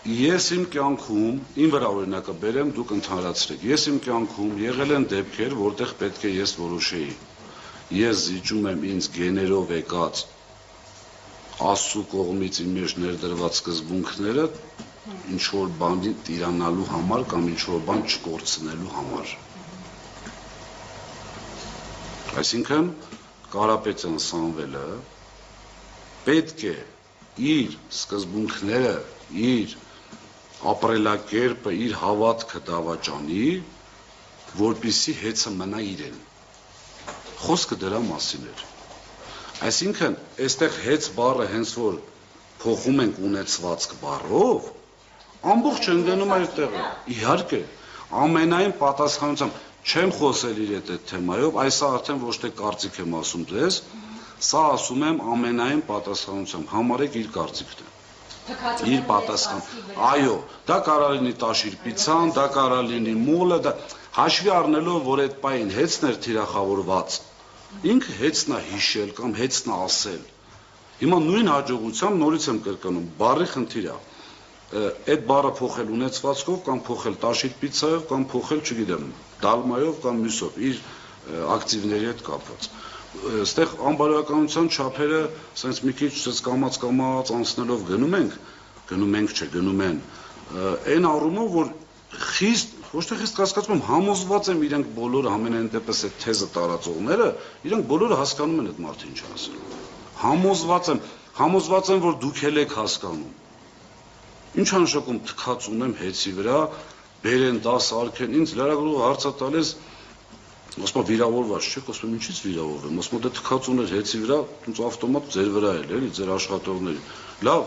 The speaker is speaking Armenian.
Ես իմ կյանքում, իմ վրա օրինակը բերեմ, դուք ընդհանրացրեք, ես իմ կյանքում եղել են դեպքեր, որտեղ պետք է ես որոշեի, ես զիջում եմ ինձ գեներով եկած Աստծու կողմից իմ մեջ ներդրված սկզբունքները ինչ-որ բանի տիրանալու համար կամ ինչ-որ բան չկորցնելու համար։ Այսինքն, Կարապետյան Սամվելը պետք է իր սկզբունքները, իր ապրելակերպը, իր հավատքը դավաճանի, որպեսզի հեծը մնա իրեն։ Խոսքը դրա մասին էր։ Այսինքն, այստեղ հեծ բառը հենց որ փոխում ենք ունեցվածք բառով, ամբողջ ընդգնում այդ տեղը։ Իհարկե, ամենայն պատասխանությամբ չեմ խոսել իր այդ թեմայով, այսա արդեն ոչ թե կարծիք եմ ասում ձեզ, սա ասում եմ ամենայն պատասխանությամբ, համարեք իր կարծիքն է։ Իր պատասխան։ Այո, դա կարա լինի տաշիր պիցան, դա կարա լինի մոլը, դա հաշվի առնելով, որ այդ պահին հեծն էր թիրախավորված, ինքը հեծն է հիշել կամ հեծն է ասել։ Հիմա նույն հաջողությամբ նորից եմ կրկնում, բառի խնդիր է։ Այդ բառը փոխել ունեցվածքով կամ փոխել տաշիր պիցայով կամ փոխել, չգիտեմ, դալմայով կամ մյուսով, իր ակտիվների հետ կապված։ Այստեղ անբարոյականության չափերը սենց մի քիչ կամաց անցնելով գնում են, այն առումով, որ խիստ, ոչ թե խիստ կասկածում եմ, համոզված եմ իրենք բոլորը, համենայն դեպս այդ թեզը տարածողները, իրենք բոլորը հասկանում են այդ մարդը ինչ ասել։ Համոզված եմ, որ դուք էլ եք հասկանում։ Ինչ անշակում թքած ունեմ հեծի վրա, բերեն, դաս արգեն, ինձ լրագրողը հարցա տալիս, ասում վիրավորված չեք, ասում եմ ինչից վիրավորվեմ, ասում դե թքած ուներ հեծի վրա, ինձ ավտոմատ ձեր վրա էլ էլի, ձեր աշխատողների։ Լավ,